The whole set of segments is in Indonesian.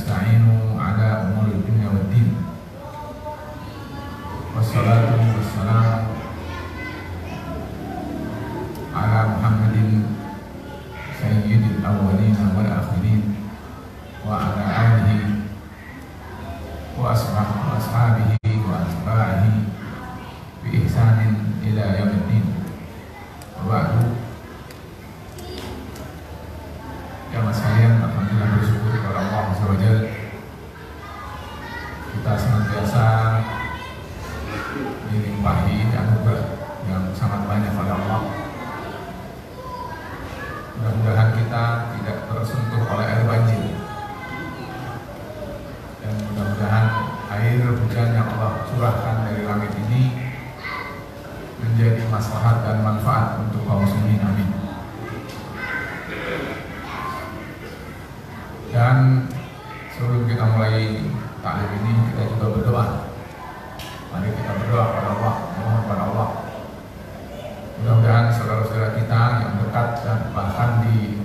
nasta'inu ala umuri dunya waddin. Wassalatu wassalamu ala Muhammadin sayyidil awwalin wal akhirin wa ala alihi wa ashabihi wa atba'ihi bi ihsanin ila yaumiddin. Wa ba'du. Jamaah sekalian, alhamdulillah bersyukur kepada Allah Azza wa Jalla. Kita senantiasa dilimpahi anugerah yang sangat banyak pada Allah. Mudah-mudahan kita tidak tersentuh oleh air banjir, dan mudah-mudahan air hujan yang Allah curahkan dari langit ini menjadi maslahat dan manfaat untuk kaum muslimin. Amin. Dan sebelum kita mulai taklim ini, kita juga berdoa. Mari kita berdoa kepada Allah, mohon kepada Allah. Mudah-mudahan saudara-saudara kita yang dekat dan bahkan di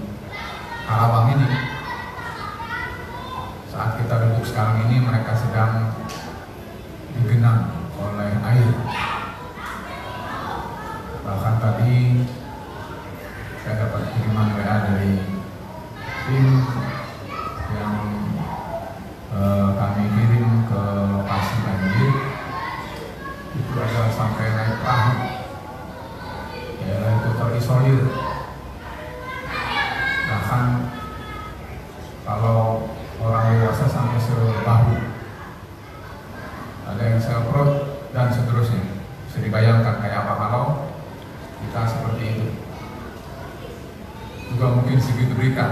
Karawang ini, saat kita duduk sekarang ini, mereka sedang digenang oleh air. Bahkan tadi saya dapat kiriman WA dari tim yang kami kirim ke lokasi banjir. Itu ada sampai naik perahu, daerah itu terisolir. Bahkan kalau orang dewasa sampai sebahu, ada yang seperut dan seterusnya. Bisa dibayangkan kayak apa kalau kita seperti itu. Juga mungkin segitu berita.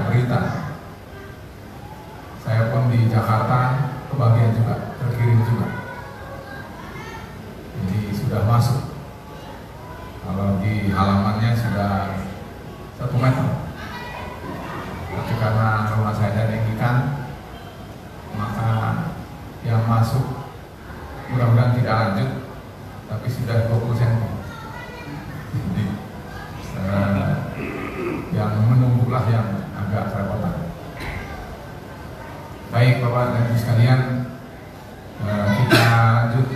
Saya pun di Jakarta kebagian juga, terkirim juga. Jadi sudah masuk. Kalau di halamannya sudah 1 meter. Tapi karena rumah saya ada tinggikan, maka yang masuk mudah-mudahan tidak lanjut, tapi sudah 20 cm. Jadi yang menunggulah yang agak kerepotan. Baik Bapak dan Ibu sekalian, kita lanjut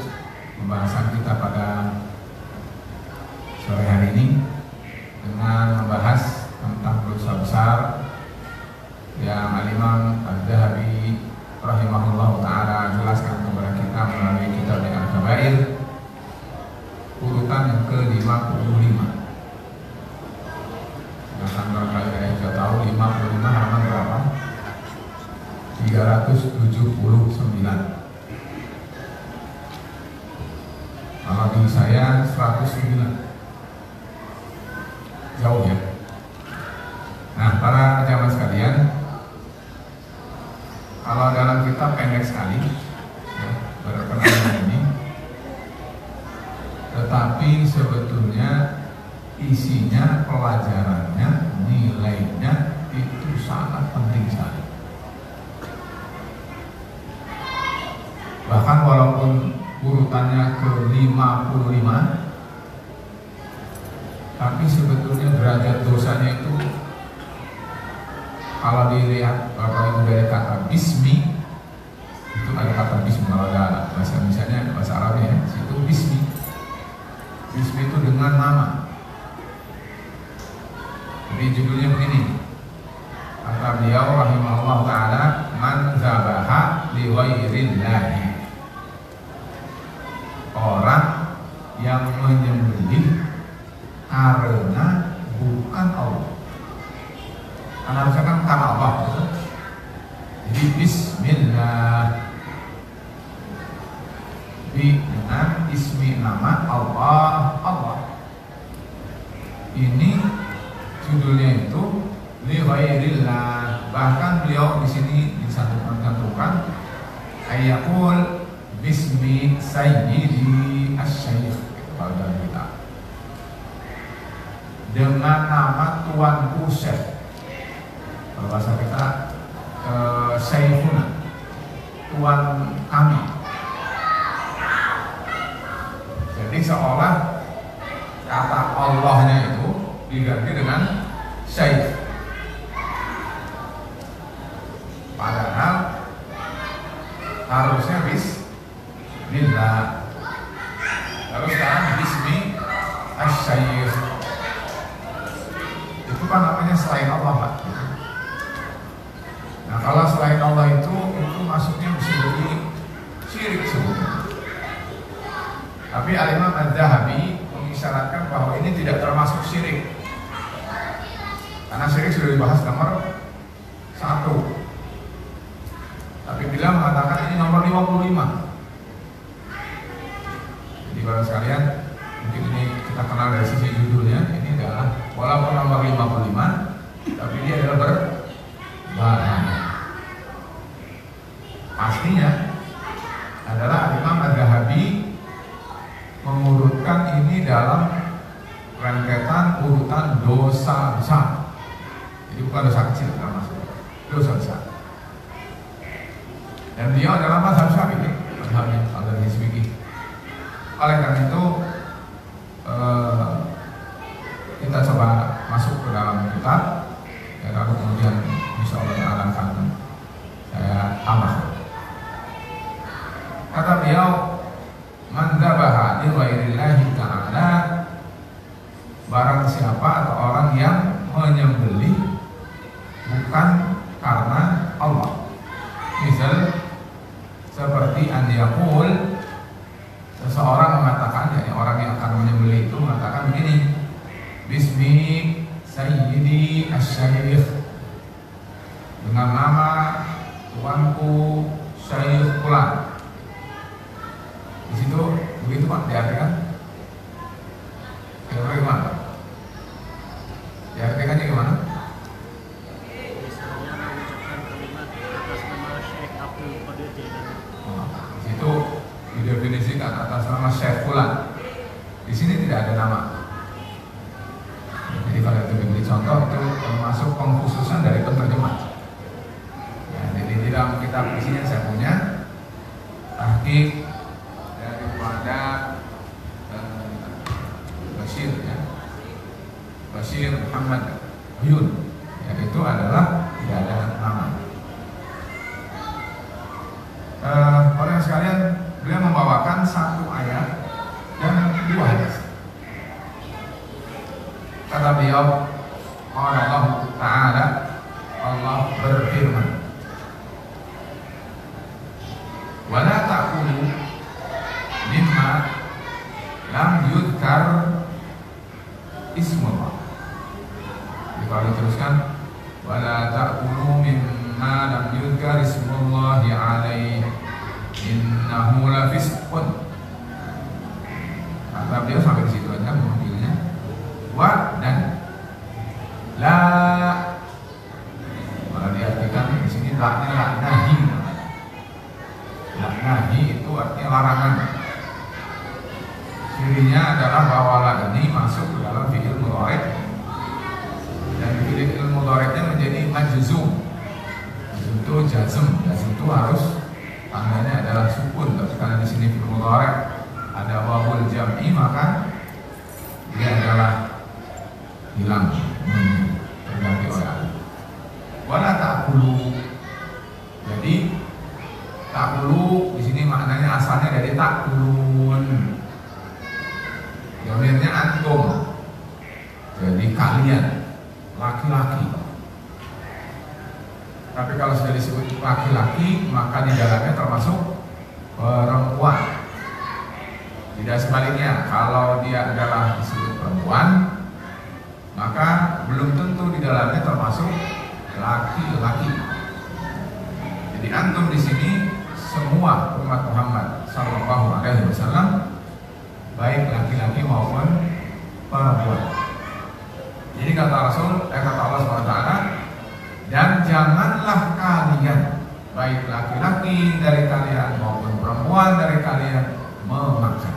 pembahasan kita pada sore hari ini dengan membahas tentang dosa besar yang Al-Imam Adz-Dzahabi rahimahullah ta'ala jelaskan kepada kita melalui kitab Al-Kabair, urutan yang ke-55. Bahkan barangkali saya sudah tahu 55 halaman berapa? 379. Kalau di saya 109. Jauh ya. Nah, para jamaah sekalian, kalau dalam kitab pendek sekali ya, berkenaan ini, tetapi sebetulnya isinya, pelajarannya, nilainya itu sangat penting sekali. Bahkan walaupun urutannya ke-55, tapi sebetulnya derajat dosanya itu, kalau dilihat Bapak Ibu dari kata bismi, itu ada kata bismi, kalau ada bahasa misalnya bahasa Arabnya ya, itu bismi. Bismi itu dengan nama. Jadi judulnya begini, kata beliau rahimahullah ta'ala, man zabaha li ghairillahi, orang yang menyembelih karena bukan Allah. Karena harusnya kan karena Allah gitu. Jadi bismillah, dengan ismi nama Allah. Ini judulnya itu li ghairillah. Bahkan beliau di sini dicantumkan ayaqul bismi sayyidi asy-syaikh, kalau dalam kita dengan nama tuanku syekh. Kalau bahasa kita syekhuna, tuan kami. Jadi seolah kata Allahnya itu diganti dengan syekh. Padahal Lalu sekarang bismi asy-syaikh. Itu kan namanya selain Allah, Pak. Nah, kalau selain Allah itu masuknya bisa jadi syirik sebenarnya. Tapi Al-Imam Adz-Dzahabi mengisyaratkan bahwa ini tidak termasuk syirik. Karena syirik sudah dibahas nomor 1. Tapi beliau mengatakan ini nomor 55. Jadi barang sekalian, mungkin ini kita kenal dari sisi judulnya, ini adalah walaupun nomor 55, tapi dia adalah berbahaya. Pastinya adalah Imam Adz-Dzahabi mengurutkan ini dalam rentetan urutan dosa besar. Jadi bukan dosa kecil, termasuk dosa besar. Dan beliau adalah mazhab Syafi'i, mazhabnya kalau dari fikih. Oleh karena itu kita coba masuk ke dalam kitab, ya, lalu kemudian insya Allah akan saya tambah. Kata beliau, man dzabaha li ghairillahi ta'ala, barang siapa atau orang yang menyembelih bukan karena Allah. Misal seperti an yaqul, seseorang mengatakan, yakni orang yang akan menyembelih itu mengatakan begini, bismi sayyidi asy-syaikh, dengan nama tuanku Syekh Fulan. Di situ begitu Pak diartikan? Kira-kira gimana? Diartikannya gimana? Di situ didefinisikan atas nama Syekh Fulan. Di sini tidak ada nama. Jadi kalau itu diberi contoh, itu termasuk pengkhususan dari penerjemah. Ya, jadi di dalam kitab isinya saya punya tahqiq daripada Bashir Muhammad Yun, yaitu adalah tidak ada nama. Orang sekalian, beliau membawakan satu ayat dan 2 hadis. Kata beliau, Allah Ta'ala, Allah berfirman, wala ta'kulu mimma lam yudhkar ismullah. Jadi kalau diteruskan, wala ta'kulu mimma lam yudhkar ismullahi alaihi innahu lafisqun. Kata beliau sampai di situ aja mengambilnya. Wa dan la, malah diartikan di sini laknya laknahi. Laknahi itu artinya larangan. Cirinya adalah bahwa la ini masuk ke dalam fi'il mudhari', dan fi'il mudhari'nya menjadi majzum. Itu jazm, jazm itu harus tandanya adalah sukun. Tapi karena di sini fi'il mudhari' ada wawul jam'i, maka dia adalah hilang, terganti oleh alif. Wala ta'kulu. Jadi ta'kulu di sini maknanya asalnya dari ta'kulun. Domirnya antum. Jadi kalian, laki-laki. Tapi kalau sudah disebut laki-laki, maka di dalamnya termasuk perempuan. Tidak sebaliknya, kalau dia adalah disebut perempuan, maka belum tentu di dalamnya termasuk laki-laki. Jadi antum di sini semua umat Muhammad Sallallahu Alaihi Wasallam, baik laki-laki maupun perempuan. Jadi kata Rasul, kata Allah SWT, dan janganlah kalian, baik laki-laki dari kalian maupun perempuan dari kalian, memakan.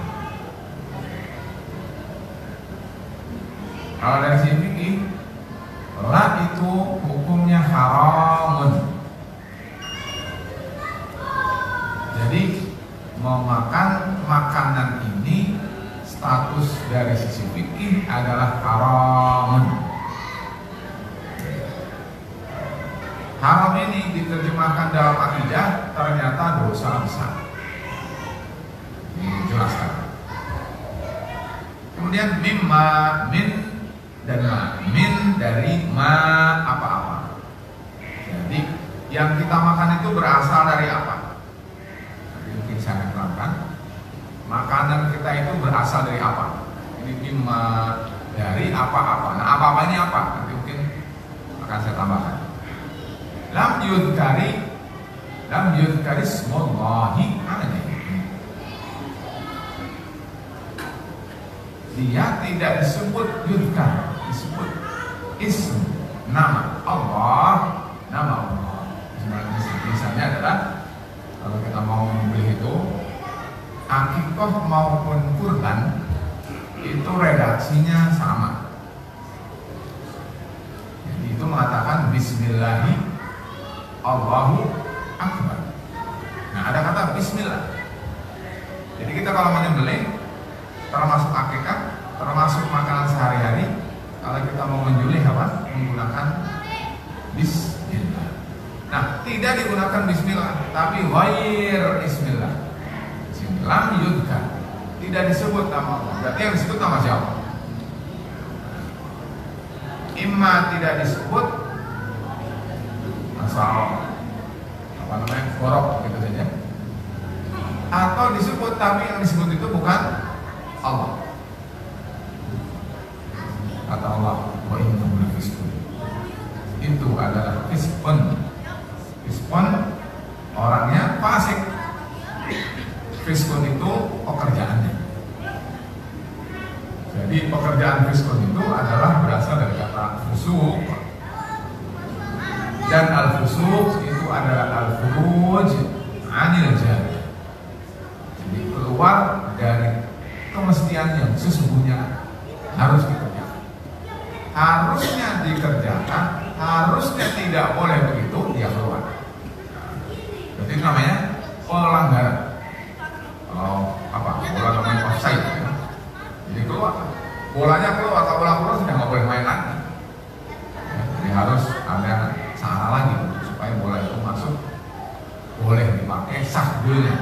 Kalau dari sisi fikih, la itu hukumnya haramun. Jadi memakan makanan ini status dari sisi fikih adalah haramun. Haram ini diterjemahkan dalam akidah ternyata dosa besar. Dijelaskan. kemudian mimma, min dan ma. Min dari ma apa-apa. Jadi yang kita makan itu berasal dari apa? Nanti mungkin saya akan terangkan. Makanan kita itu berasal dari apa? Ini mimma, dari apa-apa. Nah, apa-apa ini apa? Nanti mungkin akan saya tambahkan. Lam yudhkari smullahi alaihi. Dia tidak disebut yudhkar, disebut ism, nama Allah, nama Allah. Misalnya adalah kalau kita mau membeli itu akikah maupun kurban itu redaksinya sama. Jadi itu mengatakan Bismillahi Allahu Akbar. Nah, ada kata Bismillah. Jadi kita kalau menyembelih, termasuk akikah, termasuk makanan sehari-hari, kalau kita mau menyembelih apa? Menggunakan Bismillah. Nah, tidak digunakan Bismillah, tapi ghair Bismillah. Lam yudhkar. Tidak disebut nama Allah. Berarti yang disebut nama siapa? Imma tidak disebut asal apa namanya korok gitu saja, atau disebut tapi yang disebut itu bukan Allah. Kata Allah, wa innahu lafisqun. Itu adalah fiskun. Fiskun orangnya fasik. Fiskun itu pekerjaannya. Jadi pekerjaan fiskun itu adalah berasal dari kata fusuk. Dan al-fusuk itu adalah al-furuj anil jari. Jadi keluar dari kemestian yang sesungguhnya harus dikerjakan. Harusnya dikerjakan, harusnya tidak boleh begitu, dia keluar. Berarti itu namanya pelanggaran. Kalau apa? Bola namanya offside ya. Jadi keluar. Bolanya keluar, kalau bola keluar sudah nggak boleh main lagi. Ya, jadi harus ada cara lagi supaya bola itu masuk, boleh dipakai sah golnya.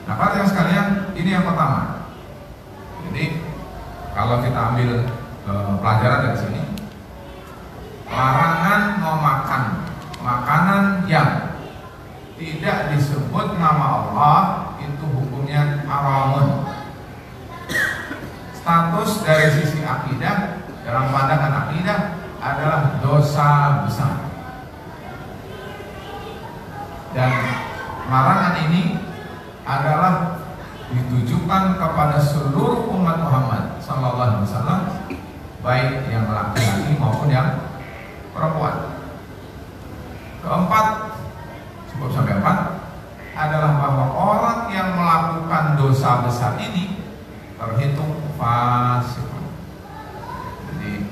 Nah, para yang sekalian, ini yang pertama. Jadi kalau kita ambil pelajaran dari sini, larangan memakan makanan yang tidak disebut nama Allah itu hukumnya haramun. Status dari sisi akidah, dalam pandangan akidah adalah dosa besar. Dan larangan ini adalah ditujukan kepada seluruh umat Muhammad sallallahu alaihi wasallam, baik yang laki-laki maupun yang perempuan. Keempat, cukup sampai 4, adalah bahwa orang yang melakukan dosa besar ini terhitung fasik. Jadi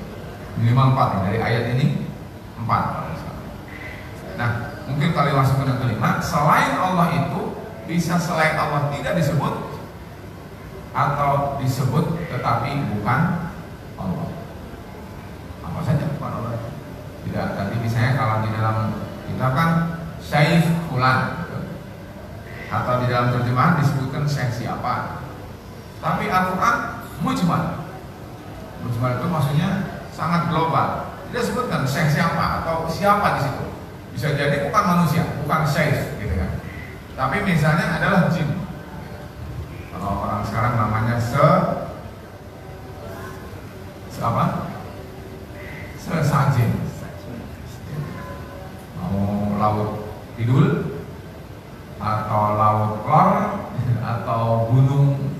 minimal 4 dari ayat ini 4. Nah, mungkin kali masuk ke kelima, selain Allah itu bisa selain Allah tidak disebut atau disebut tetapi bukan Allah. Apa saja bukan Allah? Tidak, tadi misalnya kalau di dalam kita kan Syekh fulan gitu. Atau di dalam terjemahan disebutkan Syekh siapa. Tapi Al-Quran mujmal. Mujmal itu maksudnya sangat global. Tidak sebutkan Syekh siapa atau siapa di situ. Bisa jadi bukan manusia, bukan Syekh gitu kan. Tapi misalnya adalah jin. Kalau orang sekarang namanya apa? Sesajin. Mau laut Kidul atau laut Klor atau gunung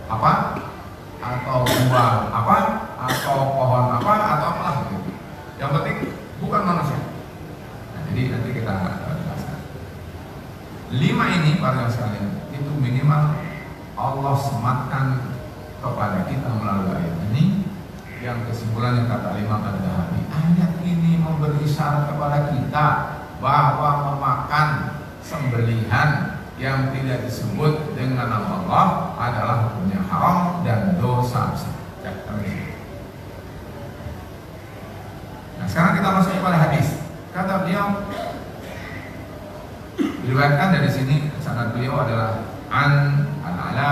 apa? Atau buah apa? Atau pohon apa? Atau apalah gitu. Yang penting bukan manusia. Nah, jadi nanti kita jelaskan. 5 ini para sekalian itu minimal Allah sematkan kepada kita melalui ayat ini. Yang kesimpulannya kata Imam Ad-Dhahabi, ayat ini memberi isyarat kepada kita bahwa memakan sembelihan yang tidak disebut dengan nama Allah adalah hukumnya haram dan dosa besar. Nah, sekarang kita masuk kepada hadis. Kata beliau, diriwayatkan dari sini sanad beliau adalah an Al-Ala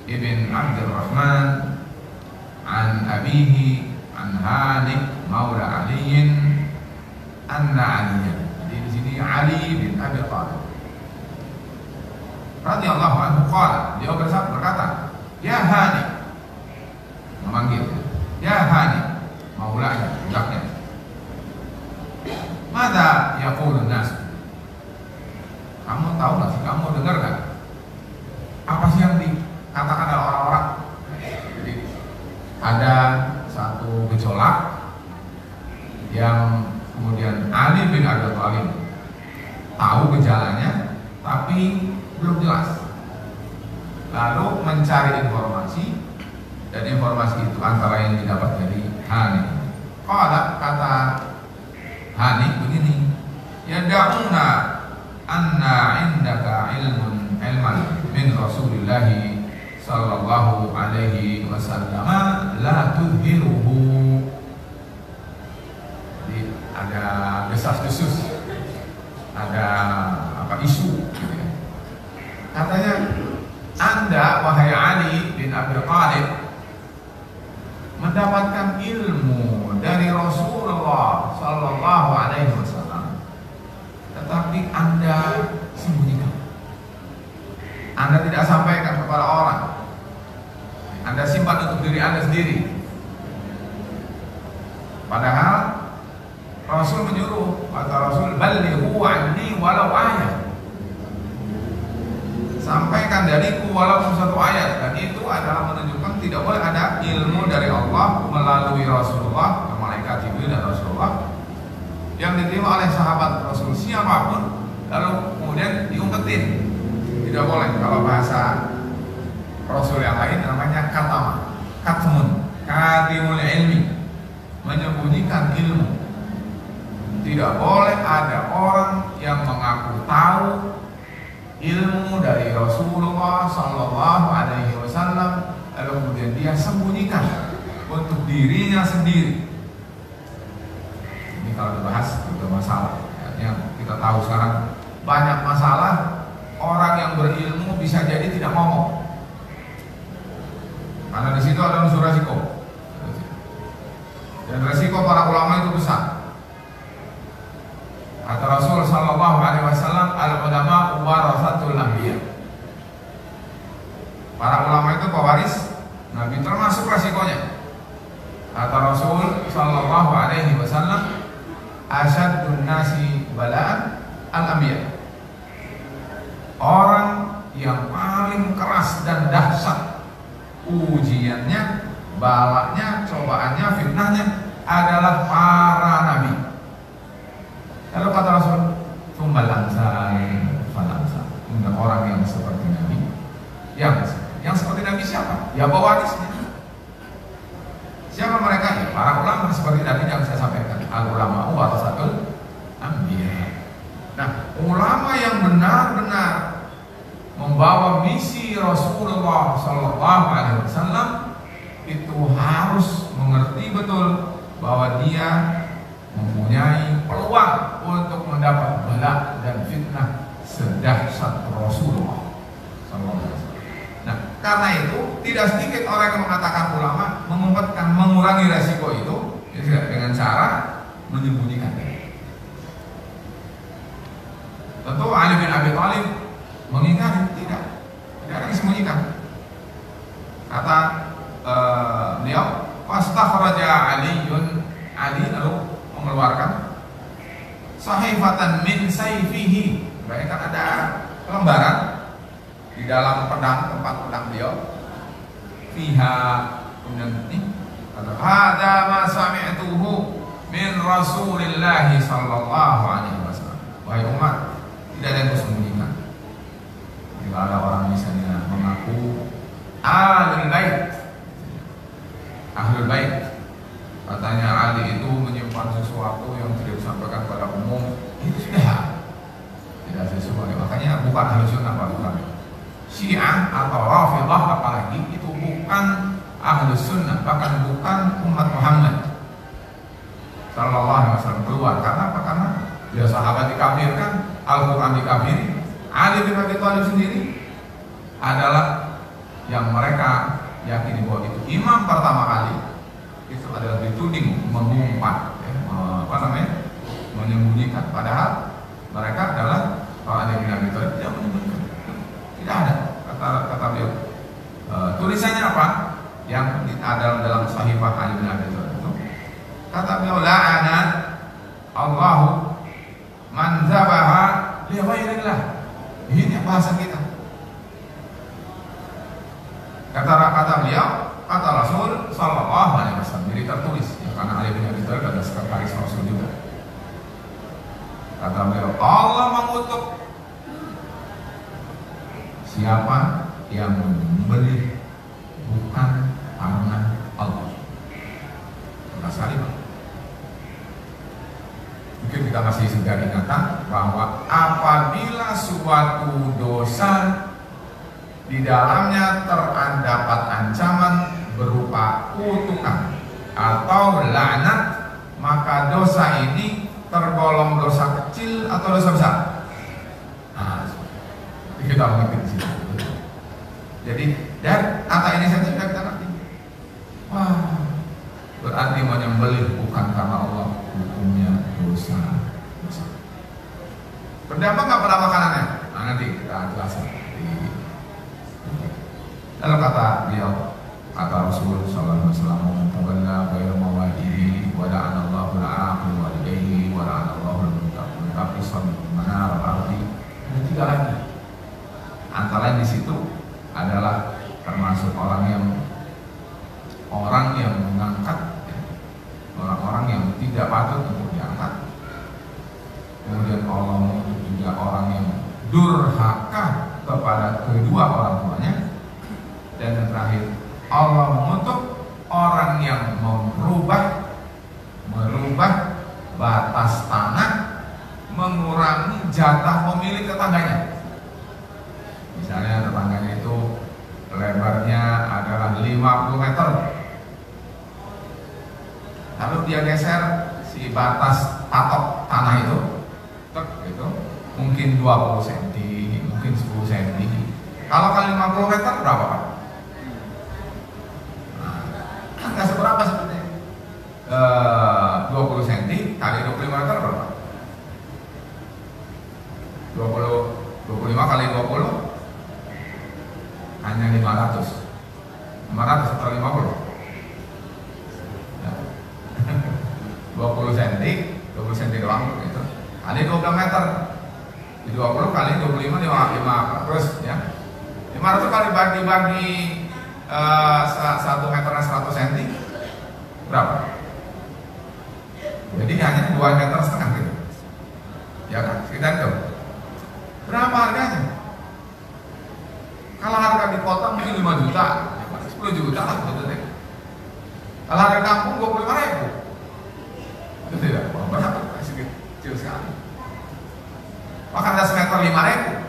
ibn Abdurrahman an abihi an Hani maula Ali anna Aliyan. Jadi di sini Ali bin Abi Thalib radhiyallahu anhu qala, dia berkata, ya Hani, memanggil, ya Hani, maulanya, budaknya. Mada yaqulun nas? Kamu tahu nggak sih, kamu dengar nggak apa sih yang dikatakan oleh orang-orang? Jadi ada satu gejolak yang kemudian Ali bin Abi Thalib tahu gejalanya, tapi belum jelas. Lalu mencari informasi, dan informasi itu antara yang didapat dari Hani. Kata Hani begini, ya da'una anna indaka ilman min Rasulillah sallallahu alaihi wasallam la tudhiruhu. Jadi ada desas-desus, ada isu gitu ya. Katanya, Anda wahai Ali bin Abi Thalib mendapatkan ilmu dari Rasulullah sallallahu alaihi wasallam, tetapi Anda sembunyikan. Anda tidak sampaikan kepada orang. Anda simpan untuk diri Anda sendiri. Padahal Rasul menyuruh, kata Rasul, ballighu anni walau ayat. Sampaikan dariku walaupun satu ayat. Dan itu adalah menunjukkan tidak boleh ada ilmu dari Allah melalui Rasulullah, malaikat Jibril dan Rasulullah, yang diterima oleh sahabat Rasul siapapun lalu kemudian diumpetin. Tidak boleh. Kalau bahasa Rasul yang lain namanya katmun, katimul ilmi, menyembunyikan ilmu. Tidak boleh ada orang yang mengaku tahu ilmu dari Rasulullah sallallahu alaihi wasallam lalu kemudian dia sembunyikan untuk dirinya sendiri. Ini kalau dibahas itu masalah. Yang kita tahu sekarang banyak masalah, orang yang berilmu bisa jadi tidak ngomong. Karena di situ ada unsur resiko. Dan resiko para ulama itu besar. Kata Rasul sallallahu alaihi wasallam, al-ulama warasatul anbiya. Para ulama itu pewaris Nabi, termasuk resikonya. Kata Rasul sallallahu alaihi wasallam, asyaddun nasi bala'an al-anbiya. Orang yang paling keras dan dahsyat ujiannya, balanya, cobaannya, fitnahnya adalah para nabi. Lalu kata Rasul, kemudian orang yang seperti Nabi, yang seperti Nabi siapa? Ya pewarisnya. Siapa mereka? Ya para ulama seperti Nabi yang saya sampaikan. Al-ulama warasatul anbiya. Nah, ulama yang benar-benar membawa misi Rasulullah sallallahu alaihi wasallam itu harus mengerti betul bahwa dia mempunyai peluang untuk mendapat bala dan fitnah sedahsyat Rasulullah sallallahu alaihi wasallam. Nah, karena itu tidak sedikit orang yang mengatakan ulama mengurangi resiko itu dengan cara menyembunyikan. Tentu Ali bin Abi Thalib mengingkari, tidak ada disembunyikan. Kata beliau, fastakhraja Ali lalu mengeluarkan sahifatan min sayfihi. Berarti kan ada lembaran di dalam tempat pedang beliau. Fiha, kemudian ini kata, hada ma sami'tuhu min Rasulillah sallallahu alaihi wasallam. Wahai umat, tidak ada yang disembunyikan. Jika ada orang misalnya mengaku ahlul bait, katanya Ali itu menyimpan sesuatu yang tidak disampaikan pada umum, itu sudah tidak sesuai. Makanya bukan ahli sunnah, bukan Syiah atau Rafidhah, apalagi itu bukan ahli sunnah, bahkan bukan umat Muhammad sallallahu alaihi wasallam keluar. Karena apa? Karena ya sahabat dikafirkan, Al-Quran dikafiri. Ali bin Abi Thalib sendiri adalah yang mereka yakini bahwa itu imam pertama kali itu adalah dituding mengumpat, ya, menyembunyikan. Padahal mereka adalah para Ali bin Abi Thalib tidak menyembunyikan, tidak ada kata beliau. Tulisannya apa? Yang ada dalam Sahifah Ali bin Abi Thalib itu kata beliau, la'ana Allahu man zabaha li ghairillah. Ini bahasa kita. Kata beliau, kata Rasul sallallahu alaihi wasallam. Jadi tertulis ya, karena Ali bin Abi Thalib adalah sekretaris Rasul juga. Kata beliau, Allah mengutuk siapa yang membeli bukan karena Allah. Sekali, Pak. Mungkin kita masih segar ingatan bahwa apabila suatu dosa di dalamnya terdapat ancaman berupa kutukan atau laknat, maka dosa ini tergolong dosa kecil atau dosa besar. Nah, kita mengerti di sini. Jadi dan kata ini saja sudah kita ngerti. Wah, berarti menyembelih bukan karena Allah, hukumnya dosa besar. Berdampak nggak pada makanannya? Nah, nanti kita jelaskan. Lalu kata beliau, kata Rasul sallallahu alaihi wasallam, "Taballa ghairu mawadihi wa la'ana Allahu al-aqil walidayhi wa la'ana Allahu al-mutaqisan manar al-ardi." Ada 3 lagi. Antara lain di situ adalah termasuk orang yang mengangkat ya, orang-orang yang tidak patut untuk diangkat. Kemudian Allah mengutuk juga orang yang durhaka kepada kedua orang tuanya. Dan yang terakhir, Allah mengutuk orang yang merubah batas tanah, mengurangi jatah pemilik tetangganya. Misalnya tetangganya itu lebarnya adalah 50 meter, lalu dia geser si batas patok tanah itu, mungkin 20 cm, mungkin 10 cm. Kalau kali 50 meter berapa, Pak? Nggak seberapa sebetulnya. 20 cm kali 25 meter berapa? 25 kali 20 hanya 500 atau 50 ya. 20 cm doang gitu. Kali 20 meter 20 kali 25 terus ya. 500 kali bagi 1 meternya 100 cm berapa? Jadi hanya 2,5 meter gitu. Ya kan? Kita hitung. Berapa harganya? Kalau harga dipotong mungkin 5 juta, 10 juta lah sebetulnya. Kalau harga kampung 25.000. Itu tidak berapa? Masih kecil sekali. Maka ada semeter 5.000.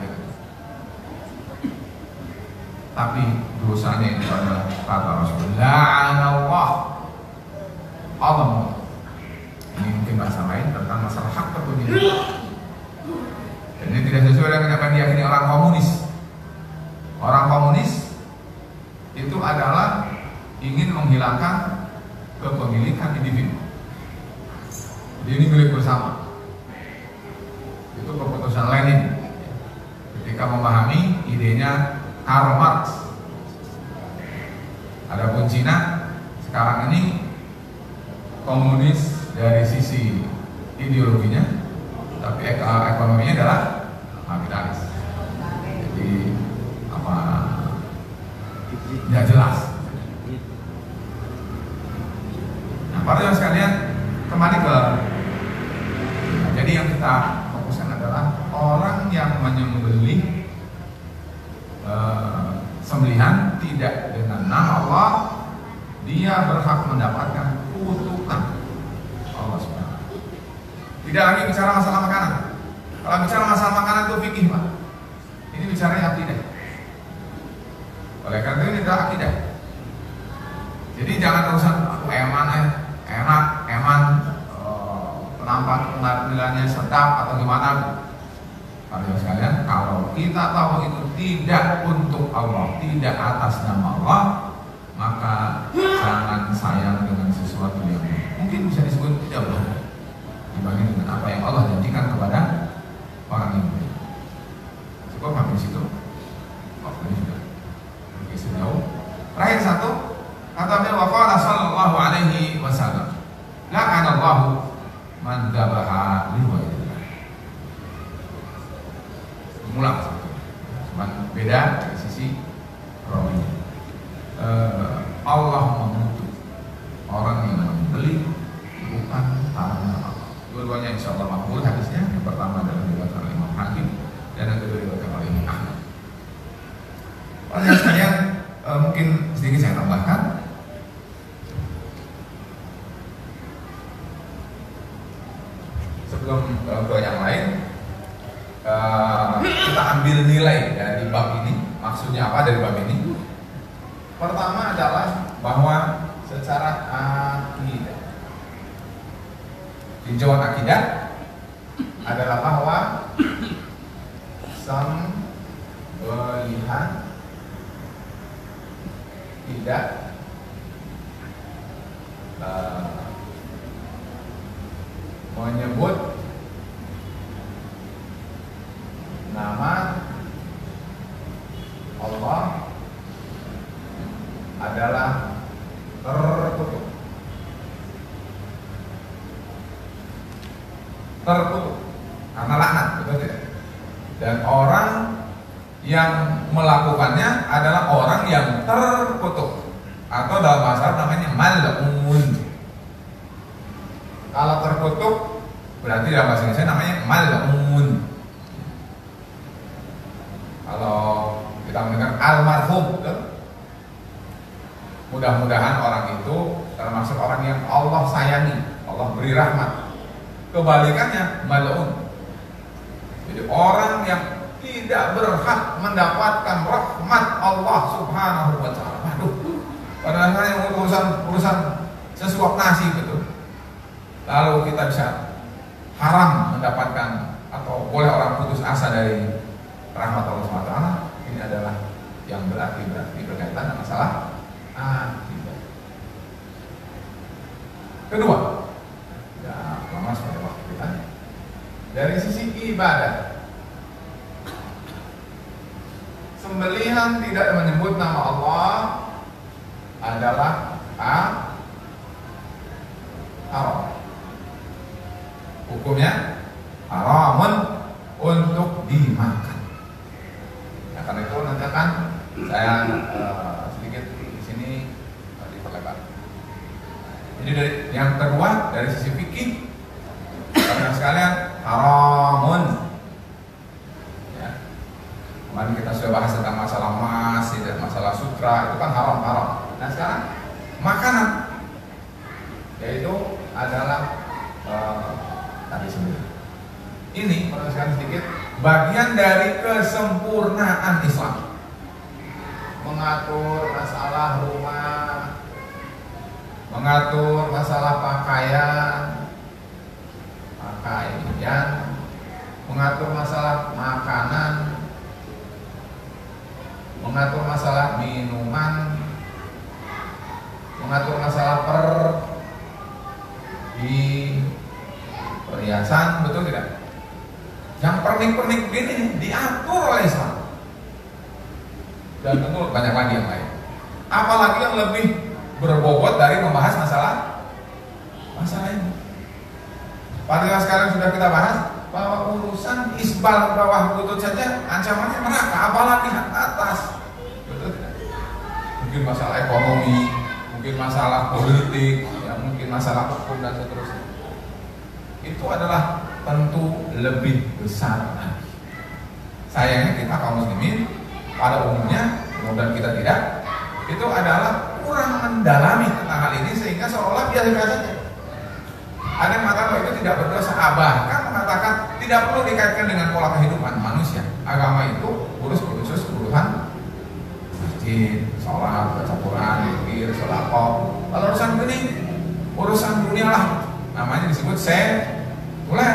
Tapi dosanya itu adalah kata Rasulullah, Allah. Ini mungkin bahasa lain tentang masalah hak kepemilikan. Dan ini tidak sesuai dengan apa yang diyakini orang komunis. Orang komunis itu adalah ingin menghilangkan kepemilikan individu. Jadi ini milik bersama. Itu keputusan Lenin ketika memahami idenya Karl Marx. Adapun Cina sekarang ini komunis dari sisi ideologinya, tapi ekonominya adalah kapitalis. Jadi apa? Tidak jelas. Nah, para yang sekalian, kembali ke. Jadi yang kita fokuskan adalah orang yang menyembelih sembelihan tidak dengan nama Allah, dia berhak mendapatkan kutukan Allah SWT. Tidak lagi bicara masalah makanan. Kalau bicara masalah makanan itu fikih, Pak. Ini bicara akidah. Oleh karena itu ini adalah akidah. Jadi jangan urusan penampilannya sedap atau gimana. Para sekalian, kalau kita tahu itu tidak untuk Allah, tidak atas nama Allah, maka jangan sayang dengan sesuatu yang mungkin bisa disebut tidak berharga dibanding dengan apa yang Allah janjikan kepada orang yang beriman. Cukup sampai situ. Waktunya sudah pergi sejauh. Terakhir satu, kata beliau waqala sallallahu alaihi wasallam, la'anallahu man dzabaha li ghairillah. Mengulang satu, cuma beda dari sisi rawinya. Allah mengutuk orang yang membeli bukan karena Allah. Dua-duanya insya Allah makbul hadisnya. Yang pertama adalah diriwayatkan oleh Imam Hakim dan yang kedua diriwayatkan oleh Imam Ahmad. Oleh saya mungkin sedikit saya tambahkan. Sebelum ke yang lain, kita ambil nilai dari bab ini. Maksudnya apa dari bab ini? Pertama adalah bahwa secara akidah, tinjauan akidah adalah bahwa sembelihan tidak menyebut nama Allah adalah tertutup karena laknat, betul tidak? Dan orang yang melakukannya adalah orang yang terkutuk, atau dalam bahasa Arab namanya mal'un. Kalau terkutuk berarti dalam bahasa Indonesia namanya mal'un. Kalau kita mendengar almarhum, betul? Mudah-mudahan orang itu termasuk orang yang Allah sayangi, Allah beri rahmat. Kebalikannya mal'un. Jadi orang yang tidak berhak mendapatkan rahmat Allah Subhanahu wa taala. Aduh, padahal yang urusan sesuap nasi betul. Lalu kita bisa haram mendapatkan atau boleh orang putus asa dari rahmat Allah Subhanahu wa taala. Ini adalah yang berarti berkaitan dengan masalah akidah. Kedua, ya lama pada waktu kita dari sisi ibadah, sembelihan tidak menyebut nama Allah adalah haram. Hukumnya haramun untuk dimakan. Ya, karena itu nanti akan saya sedikit di sini diperlebar. Jadi dari yang kedua dari sisi fikih, karena sekalian haramun. Ya. Kemarin kita sudah bahas tentang masalah emas, masalah sutra, itu kan haram. Nah sekarang makanan, yaitu adalah tadi sendiri. Ini perhatikan sedikit bagian dari kesempurnaan Islam. Mengatur masalah rumah, mengatur masalah pakaian, mengatur masalah makanan, mengatur masalah minuman, mengatur masalah perhiasan, betul tidak? Yang pernik-pernik begini diatur oleh Islam. Dan tentu banyak lagi yang lain. Apalagi yang lebih berbobot dari membahas masalah ini. Padahal sekarang sudah kita bahas bahwa urusan isbal bawah lutut saja ancamannya neraka, apalagi atas. Betul tidak? Mungkin masalah ekonomi, mungkin masalah politik, ya mungkin masalah hukum dan seterusnya. Itu adalah tentu lebih besar lagi. Sayangnya kita kaum muslimin pada umumnya, mudah kita tidak, itu adalah kurang mendalami tentang hal ini sehingga seolah biasa-biasa saja. Ada yang mengatakan itu tidak berdosa, bahkan mengatakan tidak perlu dikaitkan dengan pola kehidupan manusia. Agama itu khusus urusan masjid, sholat, baca Quran, zikir, sedekah. Kalau urusan ini urusan dunia lah, namanya disebut sekuler.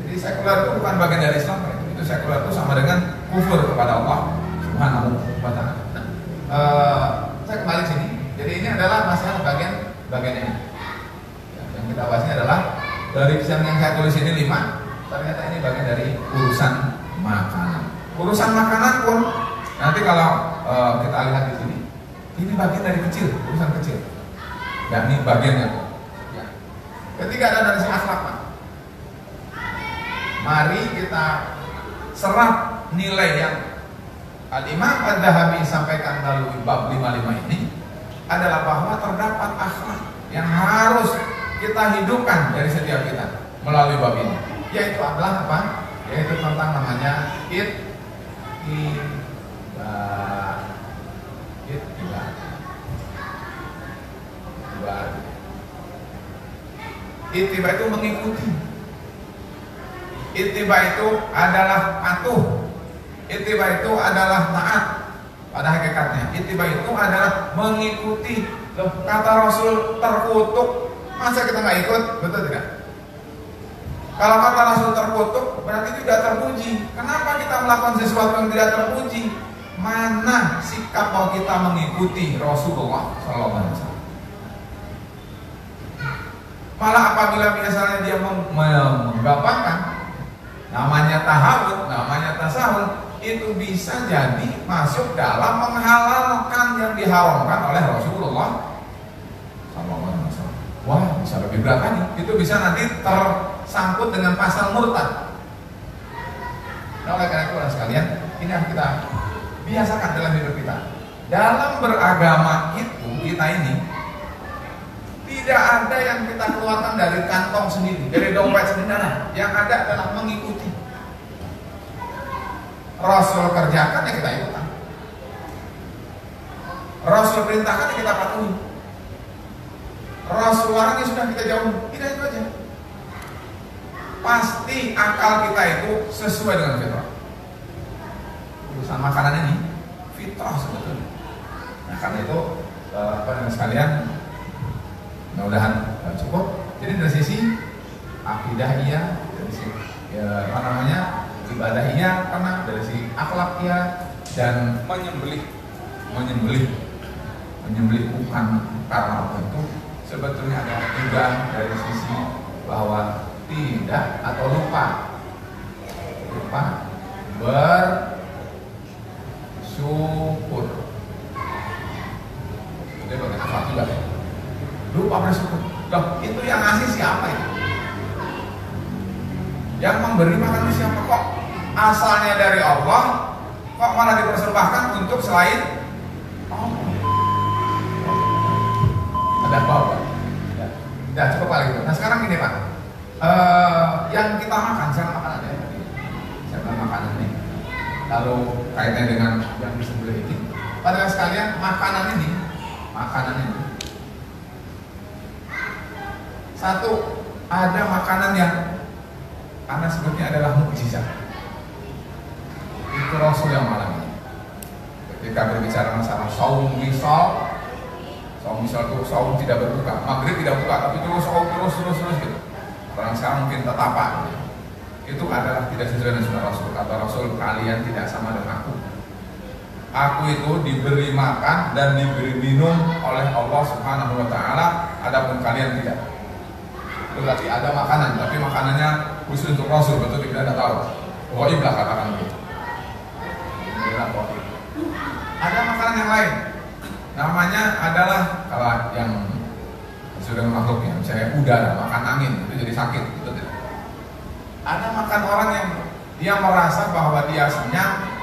Jadi sekuler itu bukan bagian dari Islam. Itu sekuler itu sama dengan kufur kepada Allah Subhanahu wa taala. Saya kembali sini. di sini 5, ternyata ini bagian dari urusan makanan. Urusan makanan pun nanti kalau kita lihat di sini, ini bagian dari kecil, urusan kecil. Dan ini bagiannya. Ya. Ketika ada dari si akhlak, Pak. Mari kita serap nilai yang Al-Imam Adz-Dzahabi sampaikan melalui bab 55 ini adalah bahwa terdapat akhlak yang harus kita hidupkan dari setiap kita melalui bab ini, yaitu adalah apa? Yaitu tentang namanya ittiba itu mengikuti. Ittiba itu adalah patuh. Ittiba itu adalah taat. Pada hakikatnya ittiba itu adalah mengikuti. Loh, kata Rasul terkutuk, masa kita nggak ikut? Betul tidak? Kalau kata Rasul terkutuk, berarti tidak terpuji. Kenapa kita melakukan sesuatu yang tidak terpuji? Mana sikap bahwa kita mengikuti Rasulullah SAW? Malah apabila misalnya dia menggampangkan, namanya tahawud, namanya tasawuf, itu bisa jadi masuk dalam menghalalkan yang diharamkan oleh Rasulullah SAW. Wah, bisa lebih berat lagi. Itu bisa nanti tersangkut dengan pasal murtad. Nah, oleh karena itu sekalian, ini harus kita biasakan dalam hidup kita. Dalam beragama itu, kita ini tidak ada yang kita keluarkan dari kantong sendiri, dari dompet sendiri. Nah, yang ada adalah mengikuti. Rasul kerjakan ya kita ikutan. Rasul perintahkan ya kita patuhi. Rasul larang ya sudah kita jauhi. Tidak itu aja. Pasti akal kita itu sesuai dengan fitrah. Urusan makanan ini fitrah sebetulnya. Nah, karena itu sekalian, mudah-mudahan cukup. Jadi dari sisi akidah iya, dari sisi ibadah iya, karena dari sisi akhlak iya, dan menyembelih bukan karena itu sebetulnya ada juga dari sisi bahwa tidak atau lupa bersyukur. Itu bagian akhlak juga. Lupa bersyukur. Loh, itu yang ngasih siapa itu? Yang memberi makan siapa? Kok asalnya dari Allah, kok malah dipersembahkan untuk selain Allah? Ada apa? Ya, cukup kali itu. Nah, sekarang gini Pak, yang kita makan, saya makan ada ya tadi. Saya makan makanan ini. Lalu kaitannya dengan yang disembelih ini, pada sekalian makanan ini. Satu, ada makanan yang karena sebutnya adalah mukjizat. Itu Rasul yang malam ini. Ketika berbicara masalah saum misal itu saum tidak berbuka, maghrib tidak buka, tapi terus gitu. Orang sekarang mungkin tetapa. Itu adalah tidak sesuai dengan sunnah Rasul. Kata Rasul, kalian tidak sama dengan aku. Aku itu diberi makan dan diberi minum oleh Allah Subhanahu wa Ta'ala, adapun kalian tidak. Itu berarti ada makanan, tapi makanannya khusus untuk Rasul, betul tidak ada tahu. Pokoknya belah katakan begitu. Ada makanan yang lain, namanya adalah kalau yang sudah makhluknya, misalnya udara, makan angin, itu jadi sakit, itu tidak. Ada makan orang yang dia merasa bahwa dia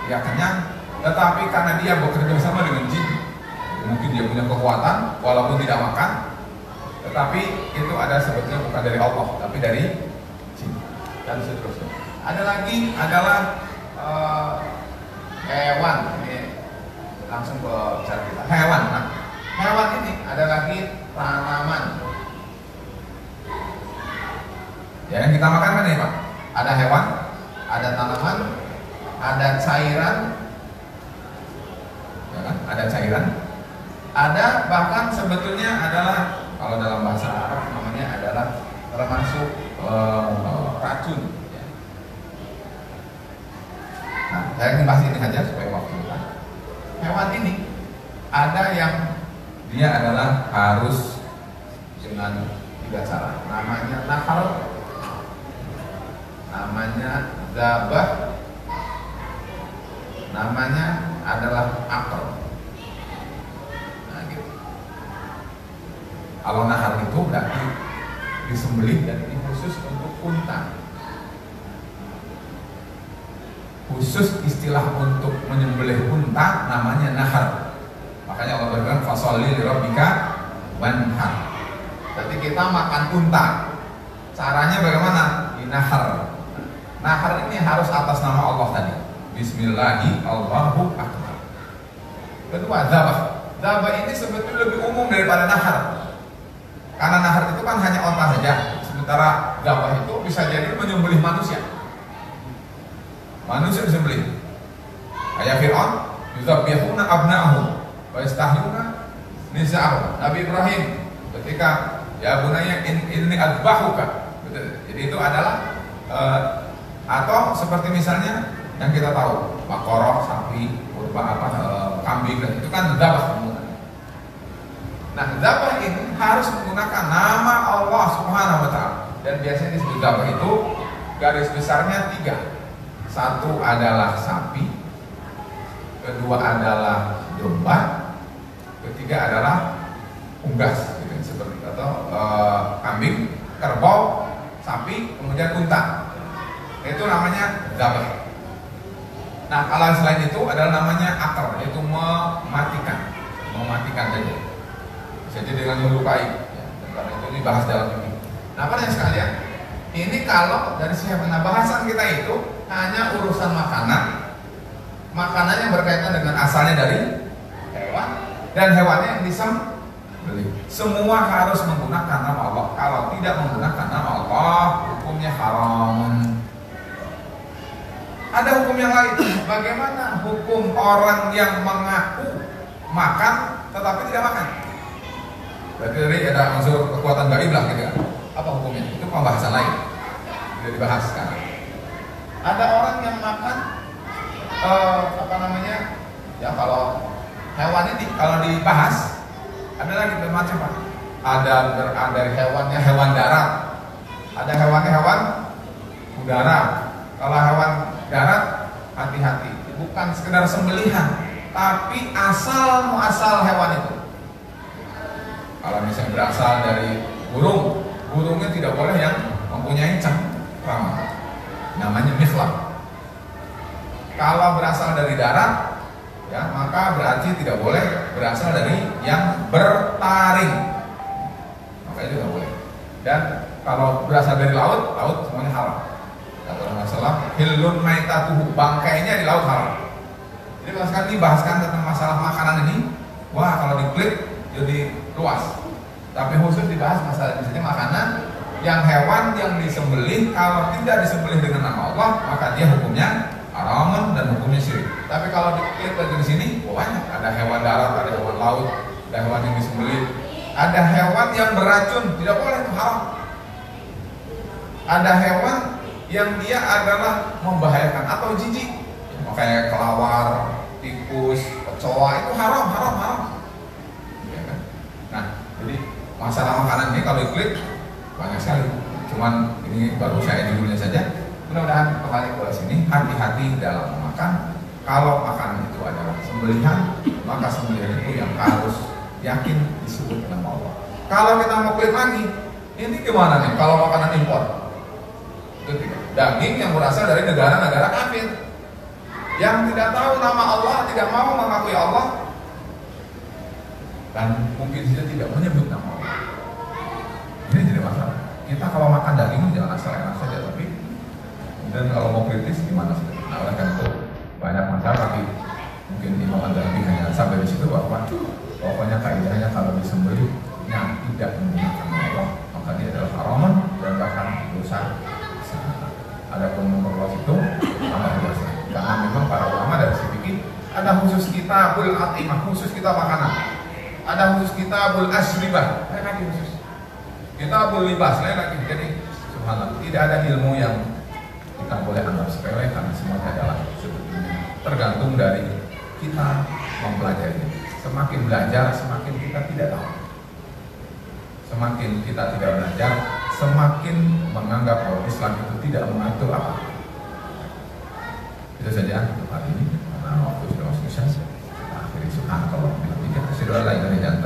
kenyang, tetapi karena dia bekerja sama dengan jin, mungkin dia punya kekuatan, walaupun tidak makan, tetapi itu ada sebetulnya bukan dari Allah, tapi dari jin, dan seterusnya. Ada lagi adalah hewan. Ini langsung ke cara kita. Hewan. Nah, hewan ini ada lagi tanaman. Ya, yang kita makan kan ini Pak. Ada hewan, ada tanaman, ada cairan, ya kan? Ada cairan, ada bahkan sebetulnya adalah kalau dalam bahasa Arab namanya adalah termasuk racun. Nah, saya ingin bahas ini saja supaya waktu kita. Hewan ini ada yang dia adalah harus dengan 3 cara. Namanya nakal, namanya zabah, namanya adalah akar. Nah, gitu. Kalau nahar itu berarti disembelih dan ini khusus untuk unta. Khusus istilah untuk menyembelih unta namanya nahar. Makanya Allah berfirman fasholli lirabbika wanhar. Berarti kita makan unta. Caranya bagaimana? Dinahar. Nahar ini harus atas nama Allah tadi. Bismillahi Allahu Akbar. Kedua, zabah. Zabah ini sebetulnya lebih umum daripada nahar. Karena nahar itu kan hanya onta saja. Sementara zabah itu bisa jadi menyembelih manusia. Manusia disembelih. Kayak Fir'aun, yuzabbihuna abna'ahum wa yastahyuna nisa'ahum. Nabi Ibrahim ketika ya bunaya inni adbahuka. Jadi itu adalah atau seperti misalnya yang kita tahu Baqarah, sapi, kurban kambing, dan itu kan dzabah. Nah, dzabah ini harus menggunakan nama Allah Subhanahu wa taala. Dan biasanya disebut dzabah itu garis besarnya 3. Satu adalah sapi, kedua adalah domba, ketiga adalah unggas, gitu, seperti atau kambing, kerbau, sapi, kemudian unta. Itu namanya dzabah. Nah, kalau selain itu adalah namanya akar, yaitu mematikan saja. Bisa jadi dengan melukai. Ya, karena itu dibahas dalam ini. Nah, para sekalian, ini kalau dari sisi bahasan kita itu hanya urusan makanan yang berkaitan dengan asalnya dari hewan dan hewannya yang disembelih. Semua harus menggunakan nama Allah. Kalau tidak menggunakan nama Allah, hukumnya haram. Ada hukum yang lain. Bagaimana hukum orang yang mengaku makan tetapi tidak makan? Berarti ada unsur kekuatan gaib lah, gitu kan? Apa hukumnya? Itu pembahasan lain. Tidak dibahas sekarang. Ada orang yang makan ya kalau hewan ini kalau dibahas ada lagi bermacam Pak. Ada dari hewannya hewan darat, ada hewan udara. Kalau hewan darat hati-hati, bukan sekedar sembelihan, tapi asal hewan itu. Kalau misalnya berasal dari burungnya tidak boleh yang mempunyai cengkraman, namanya mikhlab. Kalau berasal dari darat, ya maka berarti tidak boleh berasal dari yang bertaring, maka itu tidak boleh. Dan kalau berasal dari laut semuanya haram. Kata Rasulullah, hilun maitatuhu, bangkainya di laut haram. Jadi kalau sekarang dibahaskan tentang masalah makanan ini, wah kalau diklik jadi luas. Tapi khusus dibahas masalah misalnya makanan yang hewan yang disembelih, kalau tidak disembelih dengan nama Allah, maka dia hukumnya haram dan hukumnya syirik. Tapi kalau diklik lagi di sini, banyak. Ada hewan darat, ada hewan laut, ada hewan yang disembelih, ada hewan yang beracun, tidak boleh, itu haram. Ada hewan yang dia adalah membahayakan atau jijik, kayak kelawar, tikus, kecoa, itu haram. Ya kan? Nah, jadi masalah makanan ini kalau diklik banyak sekali. Cuman ini baru saya judulnya saja. Mudah-mudahan kembali ke sini, hati-hati dalam memakan. Kalau makanan itu adalah sembelihan, maka sembelihan itu yang harus yakin disebut nama Allah. Kalau kita mau klik lagi, ini gimana nih kalau makanan impor? Itu tidak. Daging yang berasal dari negara-negara kafir yang tidak tahu nama Allah, tidak mau mengakui Allah, dan mungkin saja tidak menyebut nama Allah. Ini jadi masalah. Kita kalau makan daging jangan asal enak saja, tapi dan kalau mau kritis gimana sih? Nah, oleh karena itu banyak masalah, tapi mungkin Imam Al-Ghazali hanya sampai di situ bahwa pokoknya kaidahnya kalau disembelih yang tidak menggunakan Allah maka dia adalah haraman dan bahkan dosa. Adapun memperluas itu tambah biasa. Karena memang para ulama dari sisi fikih ada khusus kitabul atimah, khusus kitab makanan. Ada khusus kitabul asribah, lain lagi khusus kitabul libas, lain lagi. Jadi subhanallah, tidak ada ilmu yang kita boleh anggap sepele karena semuanya adalah sebetulnya tergantung dari kita mempelajari. Semakin belajar, semakin kita tidak tahu. Semakin kita tidak belajar, semakin menganggap bahwa Islam itu tidak mengatur apa. Itu saja untuk hari ini, karena waktu sudah masuk isya. Kita akhiri subhanallah. Asyhadu an la ilaha illa anta